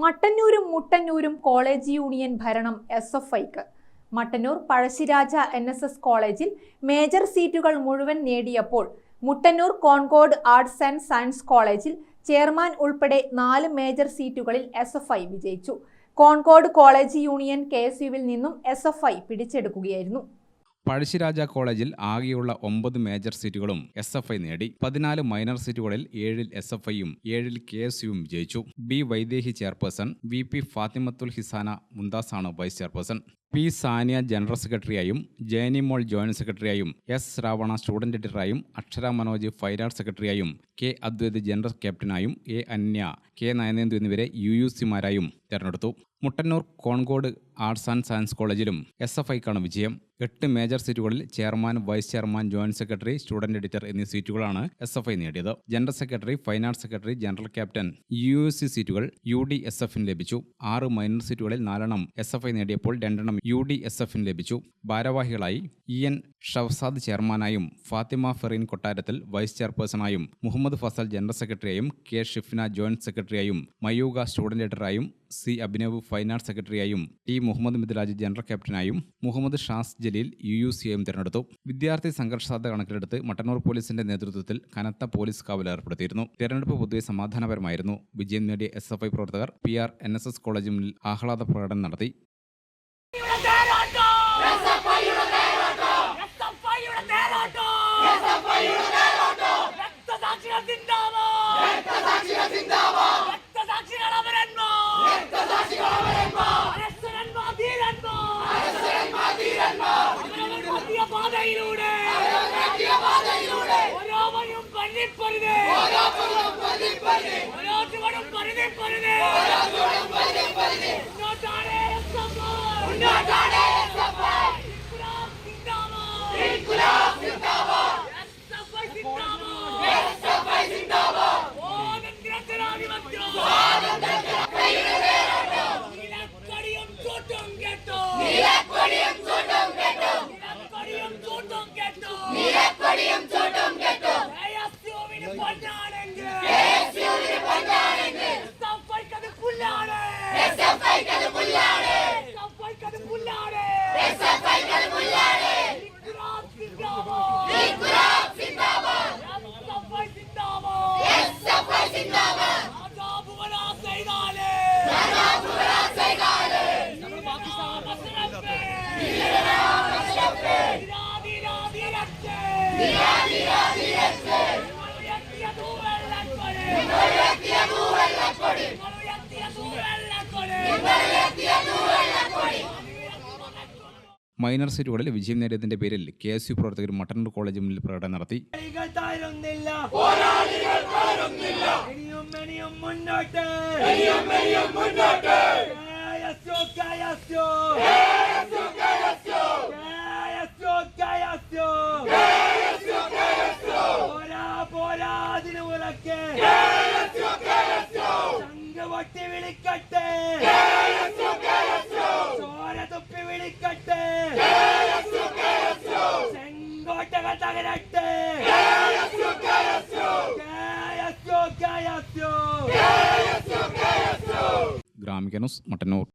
മട്ടന്നൂരും മുട്ടന്നൂരും college union ഭരണം SFIക്ക്. Mattannur Pazhassiraja NSS കോളേജിൽ major സീറ്റുകൾ മുഴുവൻ നേടിയപ്പോൾ Muttannur Concord arts and science കോളേജിൽ ചെയർമാൻ ഉൾപ്പെടെ 4 മേജർ സീറ്റുകളിൽ SFI വിജയിച്ചു. കോൺകോർഡ് കോളേജ് യൂണിയൻ KSUവിൽ നിന്നും SFI പിടിച്ചെടുക്കുകയായിരുന്നു. പഴശ്ശിരാജ കോളേജിൽ ആകെയുള്ള 9 മേജർ സീറ്റുകളും SFI നേടി. 14 മൈനർ സീറ്റുകളിൽ 7-ൽ SFIയും 7-ൽ KSUവും വിജയിച്ചു. B Vaidehi chairperson, VP Fathimathul Hisana മുംതാസാണ് vice chairperson. P Saniya general സെക്രട്ടറിയായും, ജയനി മോൾ ജോയിന്റ് സെക്രട്ടറിയായും, S രാവണ സ്റ്റുഡന്റ് എഡിറ്ററായും, അക്ഷര മനോജ് ഫൈൻ ആർട്സ് സെക്രട്ടറിയായും, K അദ്വൈത് ജനറൽ ക്യാപ്റ്റനായും, A അന്യ, K നയനേന്ദു എന്നിവരെ UUCമാരായും തെരഞ്ഞെടുത്തു. Muttannur Concord arts and science കോളേജിലും SFIക്കാണ് വിജയം. 8 മേജർ സീറ്റുകളിൽ chairman, vice chairman, joint secretary, student editor എന്നീ സീറ്റുകളാണ് SFI നേടിയത്. General secretary, fine arts secretary, general captain, UUC സീറ്റുകൾ UDSFന് ലഭിച്ചു. 6 മൈനർ സീറ്റുകളിൽ 4 SFI നേടിയപ്പോൾ 2 UDSFന് ലഭിച്ചു. ഭാരവാഹികളായി EN ഷവ്സാദ് ചെയർമാനായും, ഫാത്തിമ ഫെറീൻ കൊട്ടാരത്തിൽ വൈസ് ചെയർപേഴ്സണായും, മുഹമ്മദ് ഫസൽ ജനറൽ സെക്രട്ടറിയായും, K ഷിഫ്ന ജോയിന്റ് സെക്രട്ടറിയായും, മയൂക സ്റ്റുഡന്റ് എഡിറ്ററായും, C അഭിനവ് ഫൈൻ ആർട്സ് സെക്രട്ടറിയായും, T മുഹമ്മദ് മിദ്ലാജ് ജനറൽ ക്യാപ്റ്റനായും, മുഹമ്മദ് ഷാസ് ജലീൽ UUCയായും തിരഞ്ഞെടുത്തു. വിദ്യാർത്ഥി സംഘർഷ സാധ്യത കണക്കിലെടുത്ത് മട്ടന്നൂർ പോലീസിന്റെ നേതൃത്വത്തിൽ കനത്ത പോലീസ് കാവൽ ഏർപ്പെടുത്തിയിരുന്നു. തെരഞ്ഞെടുപ്പ് പൊതുവെ സമാധാനപരമായിരുന്നു. വിജയം നേടിയ SFI പ്രവർത്തകർ PR NSS കോളേജ് മുന്നിൽ ആഹ്ലാദ പ്രകടനം നടത്തി. മൈനർ സീറ്റുകളിൽ വിജയം നേടിയതിന്റെ പേരിൽ KSU പ്രവർത്തകർ മട്ടന്നൂർ കോളേജ് മുന്നിൽ പ്രകടനം നടത്തി. ഗ്രാമിക ന്യൂസ് മട്ടന്നൂർ.